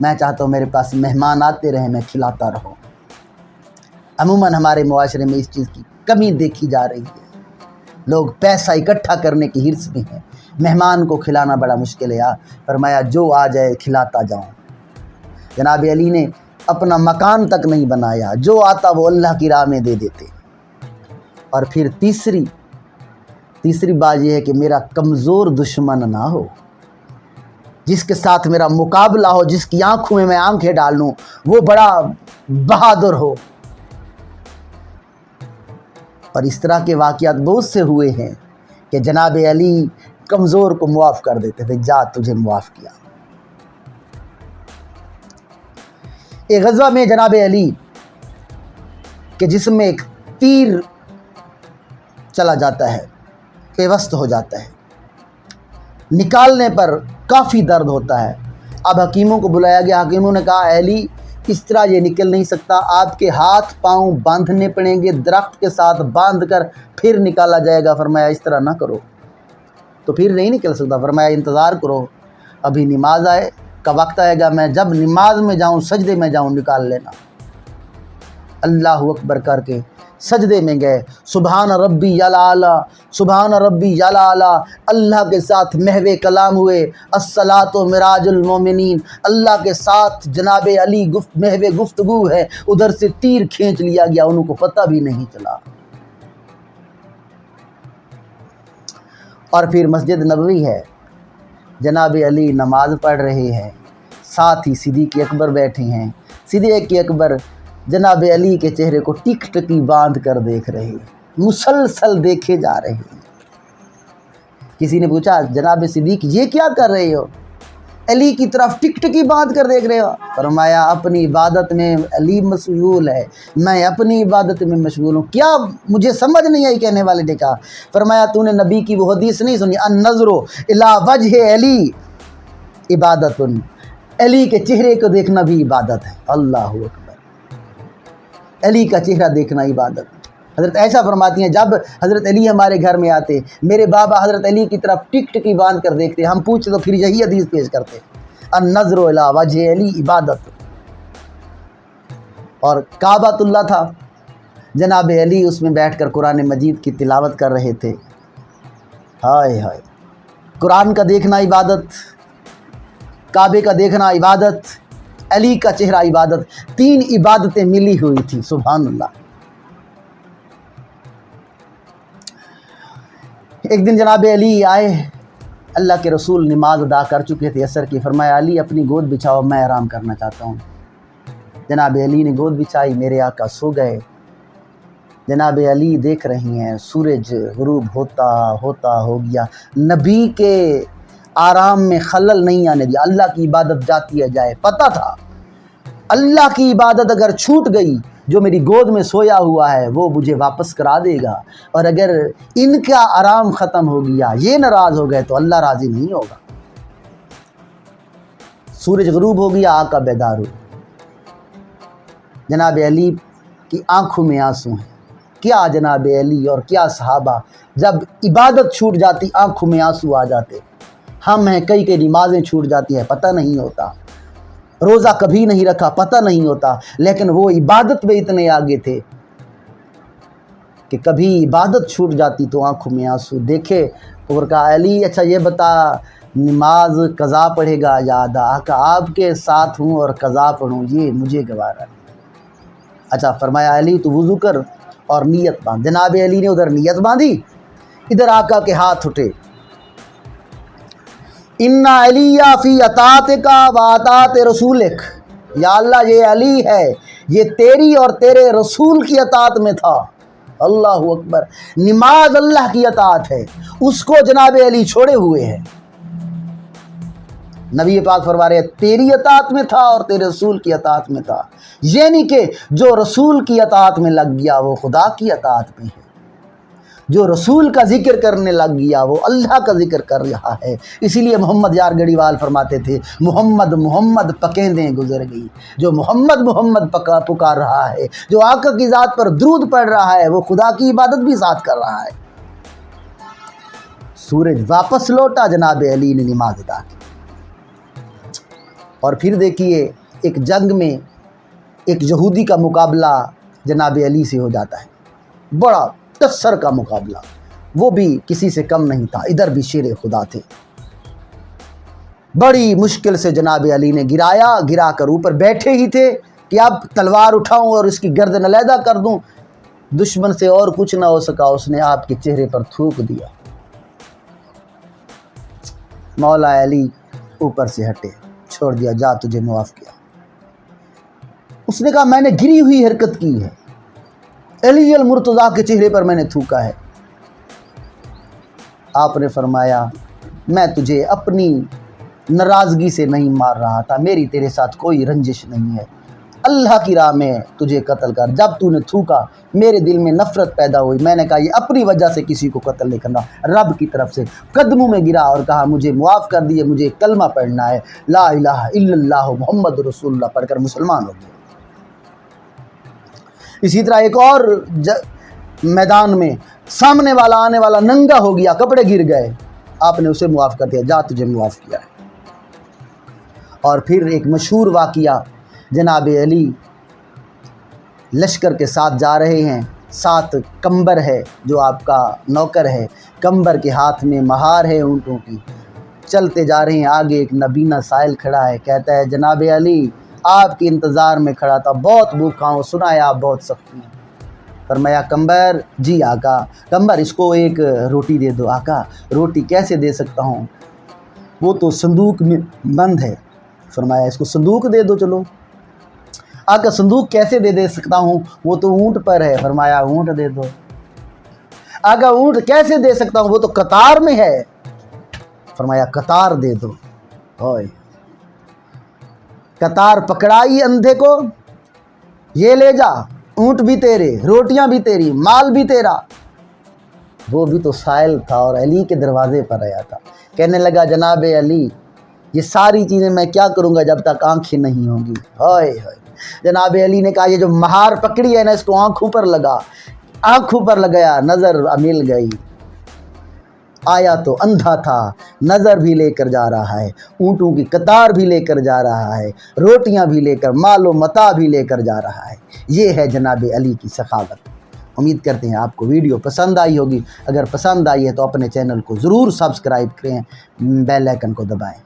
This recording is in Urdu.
میں چاہتا ہوں میرے پاس مہمان آتے رہیں، میں کھلاتا رہوں۔ عموماً ہمارے معاشرے میں اس چیز کی کمی دیکھی جا رہی ہے، لوگ پیسہ اکٹھا کرنے کی حرص میں ہیں، مہمان کو کھلانا بڑا مشکل ہے۔ فرمایا جو آ جائے کھلاتا جاؤں۔ جناب علی نے اپنا مکان تک نہیں بنایا، جو آتا وہ اللہ کی راہ میں دے دیتے۔ اور پھر تیسری بات یہ ہے کہ میرا کمزور دشمن نہ ہو، جس کے ساتھ میرا مقابلہ ہو، جس کی آنکھوں میں آنکھیں ڈال لوں، وہ بڑا بہادر ہو۔ اور اس طرح کے واقعات بہت سے ہوئے ہیں کہ جناب علی کمزور کو معاف کر دیتے تھے، جا تجھے معاف کیا۔ ایک غزوہ میں جناب علی کے جسم میں ایک تیر چلا جاتا ہے، پیوست ہو جاتا ہے، نکالنے پر کافی درد ہوتا ہے۔ اب حکیموں کو بلایا گیا، حکیموں نے کہا علی اس طرح یہ نکل نہیں سکتا، آپ کے ہاتھ پاؤں باندھنے پڑیں گے، درخت کے ساتھ باندھ کر پھر نکالا جائے گا۔ فرمایا اس طرح نہ کرو، تو پھر نہیں نکل سکتا۔ فرمایا انتظار کرو، ابھی نماز کا وقت آئے گا، میں جب نماز میں جاؤں، سجدے میں جاؤں، نکال لینا۔ اللہ اکبر کر کے سجدے میں گئے، سبحان ربی الاعلی، سبحان ربی الاعلی، اللہ کے ساتھ محو کلام ہوئے، الصلاۃ معراج المومنین، اللہ کے ساتھ جناب علی محو گفتگو ہے، ادھر سے تیر کھینچ لیا گیا، انہوں کو پتہ بھی نہیں چلا۔ اور پھر مسجد نبوی ہے، جناب علی نماز پڑھ رہے ہیں، ساتھ ہی صدیق اکبر بیٹھے ہیں۔ صدیق اکبر جناب علی کے چہرے کو ٹک ٹکی باندھ کر دیکھ رہے ہیں، مسلسل دیکھے جا رہے ہیں۔ کسی نے پوچھا جناب صدیق یہ کیا کر رہے ہو؟ علی کی طرف ٹک ٹکی باندھ کر دیکھ رہے ہو؟ فرمایا اپنی عبادت میں علی مشغول ہے، میں اپنی عبادت میں مشغول ہوں۔ کیا مجھے سمجھ نہیں آئی؟ کہنے والے نے کہا، فرمایا تو نے نبی کی وہ حدیث نہیں سنی، النظر الی وجہ علی عبادت، علی کے چہرے کو دیکھنا بھی عبادت ہے۔ اللہ اکبر، علی کا چہرہ دیکھنا عبادت۔ حضرت عائشہ فرماتی ہیں جب حضرت علی ہمارے گھر میں آتے، میرے بابا حضرت علی کی طرف ٹک ٹکی باندھ کر دیکھتے، ہم پوچھتے تو پھر یہی حدیث پیش کرتے، النظر الی وجہ علی عبادت۔ اور کعبۃ اللہ تھا، جناب علی اس میں بیٹھ کر قرآن مجید کی تلاوت کر رہے تھے۔ ہائے ہائے، قرآن کا دیکھنا عبادت، کعبے کا دیکھنا عبادت، علی کا چہرہ عبادت، تین عبادتیں ملی ہوئی تھی، سبحان اللہ۔ ایک دن جناب علی آئے، اللہ کے رسول نماز ادا کر چکے تھے عصر کی، فرمایا علی اپنی گود بچھاؤ، میں آرام کرنا چاہتا ہوں۔ جناب علی نے گود بچھائی، میرے آقا سو گئے۔ جناب علی دیکھ رہے ہیں سورج غروب ہوتا ہو گیا، نبی کے آرام میں خلل نہیں آنے دیا، اللہ کی عبادت جاتی ہے جائے۔ پتہ تھا اللہ کی عبادت اگر چھوٹ گئی، جو میری گود میں سویا ہوا ہے وہ مجھے واپس کرا دے گا، اور اگر ان کا آرام ختم ہو گیا، یہ ناراض ہو گئے تو اللہ راضی نہیں ہوگا۔ سورج غروب ہو گیا، آقا بیدار ہوئے۔ جناب علی کی آنکھوں میں آنسو ہیں۔ کیا جناب علی اور کیا صحابہ، جب عبادت چھوٹ جاتی آنکھوں میں آنسو آ جاتے۔ ہم ہیں کئی نمازیں چھوٹ جاتی ہیں، پتہ نہیں ہوتا، روزہ کبھی نہیں رکھا، پتہ نہیں ہوتا، لیکن وہ عبادت میں اتنے آگے تھے کہ کبھی عبادت چھوٹ جاتی تو آنکھوں میں آنسو دیکھے۔ اور کہا علی اچھا یہ بتا نماز قضا پڑھے گا یا ادا؟ آقا آپ کے ساتھ ہوں اور قضا پڑھوں یہ مجھے گوارا نہیں۔ اچھا فرمایا علی تو وضو کر اور نیت باندھ۔ جناب علی نے ادھر نیت باندھی، ادھر آقا کے ہاتھ اٹھے، ان علی فی اطاعتک و اطاعت رسولک، یا اللہ یہ علی ہے، یہ تیری اور تیرے رسول کی اطاعت میں تھا۔ اللہ اکبر، نماز اللہ کی اطاعت ہے، اس کو جناب علی چھوڑے ہوئے ہیں۔ نبی پاک فرما رہے ہیں تیری اطاعت میں تھا اور تیرے رسول کی اطاعت میں تھا، یعنی کہ جو رسول کی اطاعت میں لگ گیا وہ خدا کی اطاعت میں ہے، جو رسول کا ذکر کرنے لگ گیا وہ اللہ کا ذکر کر رہا ہے۔ اسی لیے محمد یار گڑیوال فرماتے تھے محمد محمد پکیندیں گزر گئی، جو محمد محمد پکار رہا ہے، جو آقا کی ذات پر درود پڑھ رہا ہے، وہ خدا کی عبادت بھی ساتھ کر رہا ہے۔ سورج واپس لوٹا، جناب علی نے نماز ادا کی، اور پھر دیکھیے ایک جنگ میں ایک یہودی کا مقابلہ جناب علی سے ہو جاتا ہے، بڑا کثر کا مقابلہ، وہ بھی کسی سے کم نہیں تھا، ادھر بھی شیر خدا تھے۔ بڑی مشکل سے جناب علی نے گرا کر اوپر بیٹھے ہی تھے کہ اب تلوار اٹھاؤں اور اس کی گردن علیحدہ کر دوں، دشمن سے اور کچھ نہ ہو سکا، اس نے آپ کے چہرے پر تھوک دیا۔ مولا علی اوپر سے ہٹے، چھوڑ دیا، جا تجھے معاف کیا۔ اس نے کہا میں نے گری ہوئی حرکت کی ہے، علی المرتضیٰ کے چہرے پر میں نے تھوکا ہے۔ آپ نے فرمایا میں تجھے اپنی ناراضگی سے نہیں مار رہا تھا، میری تیرے ساتھ کوئی رنجش نہیں ہے، اللہ کی راہ میں تجھے قتل کر۔ جب تو نے تھوکا میرے دل میں نفرت پیدا ہوئی، میں نے کہا یہ اپنی وجہ سے کسی کو قتل نہیں کرنا، رب کی طرف سے قدموں میں گرا اور کہا مجھے معاف کر دیے، مجھے کلمہ پڑھنا ہے، لا الہ الا اللہ محمد رسول اللہ پڑھ کر مسلمان ہو گیا۔ اسی طرح ایک اور میدان میں سامنے والا آنے والا ننگا ہو گیا، کپڑے گر گئے، آپ نے اسے معاف کر دیا، جا تجھے معاف کیا ہے۔ اور پھر ایک مشہور واقعہ، جناب علی لشکر کے ساتھ جا رہے ہیں، ساتھ کمبر ہے جو آپ کا نوکر ہے، کمبر کے ہاتھ میں مہار ہے اونٹوں کی، چلتے جا رہے ہیں، آگے ایک نبینا سائل کھڑا ہے، کہتا ہے جناب علی آپ کے انتظار میں کھڑا تھا، بہت بھوکا ہوں، سنا ہے آپ بہت سختی ہیں۔ فرمایا کمبر جی آقا، کمبر اس کو ایک روٹی دے دو۔ آقا روٹی کیسے دے سکتا ہوں، وہ تو صندوق میں بند ہے۔ فرمایا اس کو صندوق دے دو چلو۔ آقا صندوق کیسے دے سکتا ہوں، وہ تو اونٹ پر ہے۔ فرمایا اونٹ دے دو۔ آقا اونٹ کیسے دے سکتا ہوں، وہ تو قطار میں ہے۔ فرمایا قطار دے دو۔ اوئے قطار پکڑائی اندھے کو، یہ لے جا، اونٹ بھی تیرے، روٹیاں بھی تیری، مال بھی تیرا۔ وہ بھی تو سائل تھا اور علی کے دروازے پر آیا تھا، کہنے لگا جناب علی یہ ساری چیزیں میں کیا کروں گا جب تک آنکھیں نہیں ہوں گی۔ ہائے ہائے، جناب علی نے کہا یہ جو مہار پکڑی ہے نا اس کو آنکھوں پر لگا، آنکھوں پر لگایا، نظر مل گئی، آیا تو اندھا تھا، نظر بھی لے کر جا رہا ہے، اونٹوں کی قطار بھی لے کر جا رہا ہے، روٹیاں بھی لے کر، مال و متاع بھی لے کر جا رہا ہے۔ یہ ہے جناب علی کی سخاوت۔ امید کرتے ہیں آپ کو ویڈیو پسند آئی ہوگی، اگر پسند آئی ہے تو اپنے چینل کو ضرور سبسکرائب کریں، بیل آئیکن کو دبائیں۔